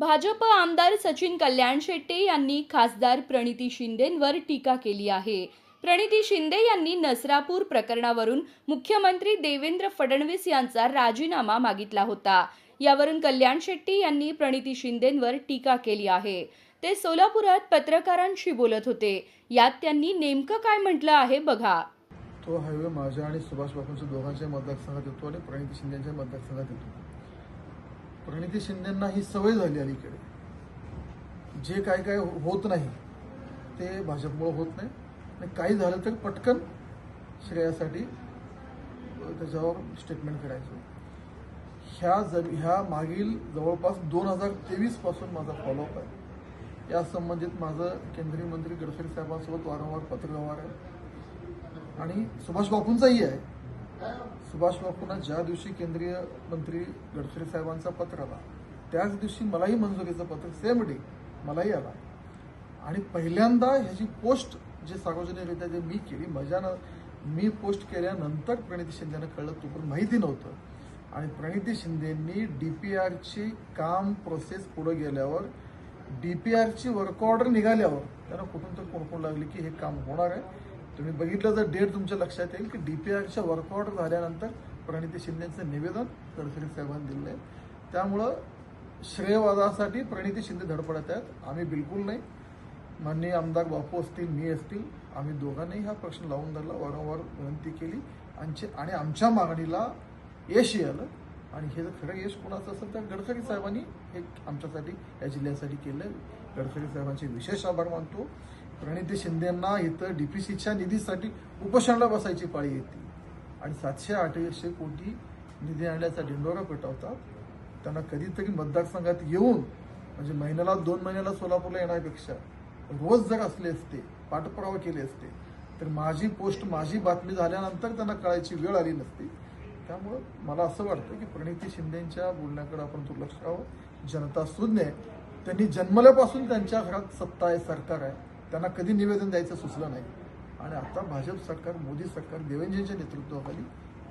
भाजप आमदार सचिन कल्याण शेट्टे यांनी खासदार प्रणिती शिंदेंवर टीका केली आहे. प्रणिती शिंदे यांनी नसरापूर प्रकरणावरून मुख्यमंत्री देवेंद्र फडणवीस यांचा राजीनामा मागितला होता. यावरून कल्याण शेट्टे यांनी प्रणिती शिंदेंवर टीका केली आहे. ते सोलापुरात पत्रकारांशी बोलत होते. यात त्यांनी नेमकं काय म्हटलं आहे बघा. तो हायवे माझ्या आणि सुभाष बापूंच्या दोघांच्या मतदारसंघात येतो आणि प्रणिती शिंदेच्या मतदारसंघात येतो. प्रणिती शिंदेंना ही सवय झाली अलीकडे, जे काय काय होत नाही ते भाजपमुळे होत नाही आणि काही झालं तर पटकन श्रेयासाठी त्याच्यावर स्टेटमेंट करायचं. ह्या मागील जवळपास 2023 पासून माझा फॉलोअप आहे. या संबंधित माझं केंद्रीय मंत्री गडकरी साहेबांसोबत वारंवार पत्रव्यवहार आहे आणि सुभाष बापूंचाही आहे. सुभाष बापूंना ज्या दिवशी केंद्रीय मंत्री गडकरी साहेबांचा पत्र आला त्याच दिवशी मलाही मंजुरीचं पत्र सेम डे मलाही आला आणि पहिल्यांदा ह्याची पोस्ट जे सार्वजनिकरित्या जे मी केली मी पोस्ट केल्यानंतर प्रणिती शिंदेनं कळलं, तोपर्यंत माहिती नव्हतं. आणि प्रणिती शिंदेंनी DPRची काम प्रोसेस पुढे गेल्यावर DPRची वर्क ऑर्डर निघाल्यावर त्यांना कुठून तर कोणकोण लागली की हे काम होणार आहे. तुम्ही बघितलं तर डेट तुमच्या लक्षात येईल की DPRच्या वर्क ऑर्डर झाल्यानंतर प्रणिती शिंदेचं निवेदन गडकरी साहेबांनी दिलं आहे. त्यामुळं श्रेयवादासाठी प्रणिती शिंदे धडपडत आहेत. आम्ही बिलकुल नाही. माननीय आमदार बापू असतील, मी असतील, आम्ही दोघांनाही हा प्रश्न लावून धरला, वारंवार विनंती केली आणि आमच्या मागणीला यश आलं. आणि हे जर खरं यश कोणाचं असेल तर गडकरी साहेबांनी हे आमच्यासाठी या जिल्ह्यासाठी केलं. गडकरी साहेबांचे विशेष आभार मानतो. प्रणिती शिंदेंना इथं DPCच्या निधीसाठी उपोषणाला बसायची पाळी येते आणि 700-800 कोटी निधी आणण्याचा ढिंडोरा पेटवतात. त्यांना कधीतरी मतदारसंघात येऊन म्हणजे महिन्याला 2 महिन्याला सोलापूरला येण्यापेक्षा रोज जर असले असते, पाठपुरावा केले असते तर माझी पोस्ट माझी बातमी झाल्यानंतर त्यांना कळायची वेळ आली नसती. त्यामुळं मला असं वाटतं की प्रणिती शिंदेंच्या बोलण्याकडे आपण दुर्लक्ष करावं. जनता सुज्ञ आहे. त्यांनी जन्मल्यापासून त्यांच्या घरात सत्ता आहे, सरकार आहे. त्यांना कधी निवेदन द्यायचं सुचलं नाही आणि आता भाजप सरकार, मोदी सरकार, देवेंद्रजींच्या नेतृत्वाखाली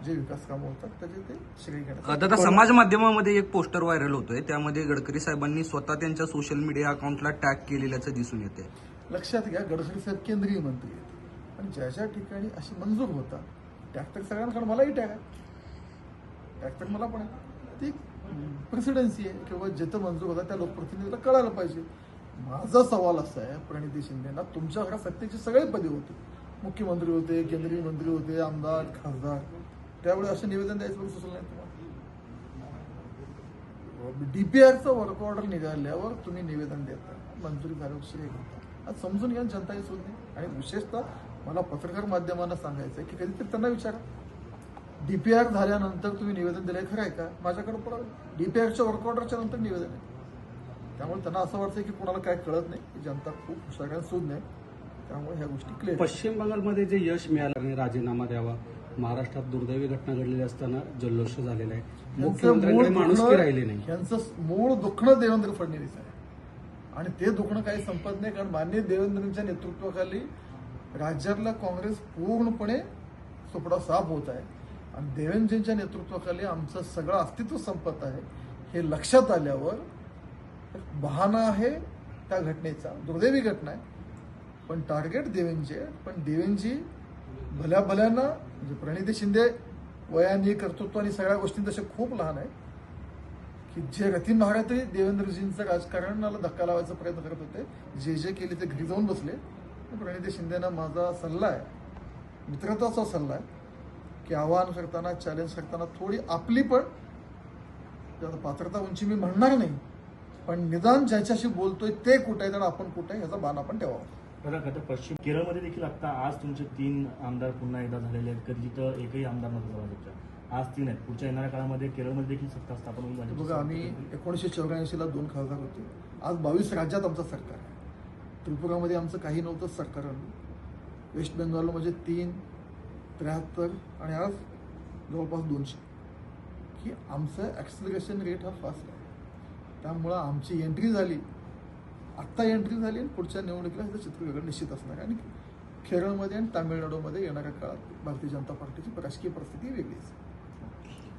जे विकास कामं होतात त्याचे ते श्रेय घेण्यात. आता समाज माध्यमामध्ये एक पोस्टर व्हायरल होतोय, त्यामध्ये गडकरी साहेबांनी स्वतः त्यांच्या सोशल मीडिया अकाउंटला टॅग केलेल्याचं दिसून येते. लक्षात घ्या, गडकरी साहेब केंद्रीय मंत्री आहेत आणि ज्या ज्या ठिकाणी अशी मंजूर होतात टॅग तर सगळ्यांकडे, मलाही टॅग आहे, टॅग तर मला पण आहे. ती प्रेसिडेन्सी आहे किंवा जिथं मंजूर होतात त्या लोकप्रतिनिधीला कळायला पाहिजे. माझा सवाल असा आहे, प्रणिती शिंदेना तुमच्या घरात सत्तेची सगळे पदे होते, मुख्यमंत्री होते, केंद्रीय मंत्री होते, आमदार, खासदार, त्यावेळी असं निवेदन द्यायचं सुचलं नाही तुम्हाला? DPRचं वर्क ऑर्डर निघाल्यावर तुम्ही निवेदन देता, मंजुरी झाल्यावर श्रेय घेता. आज समजून घ्या, जनता ही सुद्धा. आणि विशेषतः मला पत्रकार माध्यमांना सांगायचं आहे की कधीतरी त्यांना विचारा, DPR झाल्यानंतर तुम्ही निवेदन दिलंय खरं आहे का? माझ्याकडे पडाल DPRच्या वर्क ऑर्डरच्या नंतर निवेदन आहे. त्यामुळे त्यांना असं वाटतं की कोणाला काय कळत नाही. की जनता खूप सगळ्यांना सुज्ञ आहे. त्यामुळे ह्या गोष्टी क्लिअर. पश्चिम बंगालमध्ये जे यश मिळालं आणि राजीनामा द्यावा, महाराष्ट्रात दुर्दैवी घटना घडलेली असताना जल्लोष झालेला आहे, मुख्यमंत्र्यांकडे माणुसकी राहिली नाही. यांचं मूळ दुखणं देवेंद्र फडणवीस आहे आणि ते दुखणं काही संपत नाही. कारण माननीय देवेंद्रजींच्या नेतृत्वाखाली राज्यातला काँग्रेस पूर्णपणे सुपडा साफ होत आहे आणि देवेंद्रजींच्या नेतृत्वाखाली आमचं सगळं अस्तित्व संपत आहे. हे लक्षात आल्यावर बहाणा आहे त्या घटनेचा, दुर्दैवी घटना आहे, पण टार्गेट देवेंद्रजी आहे. पण देवेंद्रजी भल्याभल्यानं म्हणजे प्रणिती शिंदे वयाने, कर्तृत्वाने, सगळ्या गोष्टी तसे खूप लहान आहे की जे रती महारात्री देवेंद्रजींचं राजकारणाला धक्का लावायचा प्रयत्न करत होते, जे केले ते घरी जाऊन बसले. प्रणिती शिंदेना माझा सल्ला आहे, मित्रत्वाचा सल्ला आहे की आवाहन करताना, चॅलेंज करताना थोडी आपली पण पात्रता उंची मी म्हणणार नाही, पण निदान ज्याच्याशी बोलतोय ते कुठे आहे आणि आपण कुठे आहे ह्याचा बाण आपण ठेवावा. बरं, आता पश्चिम केरळमध्ये देखील आता आज तुमचे 3 आमदार पुन्हा एकदा झालेले आहेत. कधी तिथं एकही आमदार नव्हता भाजपच्या, आज 3 आहेत. पुढच्या येणाऱ्या काळामध्ये केरळमध्ये देखील सत्ता स्थापन होईल. बघा, आम्ही 1984ला 2 खासदार होते. आज 22 राज्यात आमचं सरकार आहे. त्रिपुरामध्ये आमचं काही नव्हतं सरकार. वेस्ट बेंगॉलमध्ये 3, 73 आणि आज जवळपास 200 की आमचं ॲक्सिलरेशन रेट हा फास्ट आहे. त्यामुळं आमची एंट्री झाली, आत्ता एंट्री झाली आणि पुढच्या निवडणुकीला ह्याचं चित्र वेगळं निश्चित असणार आहे. आणि केरळमध्ये आणि तामिळनाडूमध्ये येणाऱ्या काळात भारतीय जनता पार्टीची राजकीय परिस्थिती वेगळीच.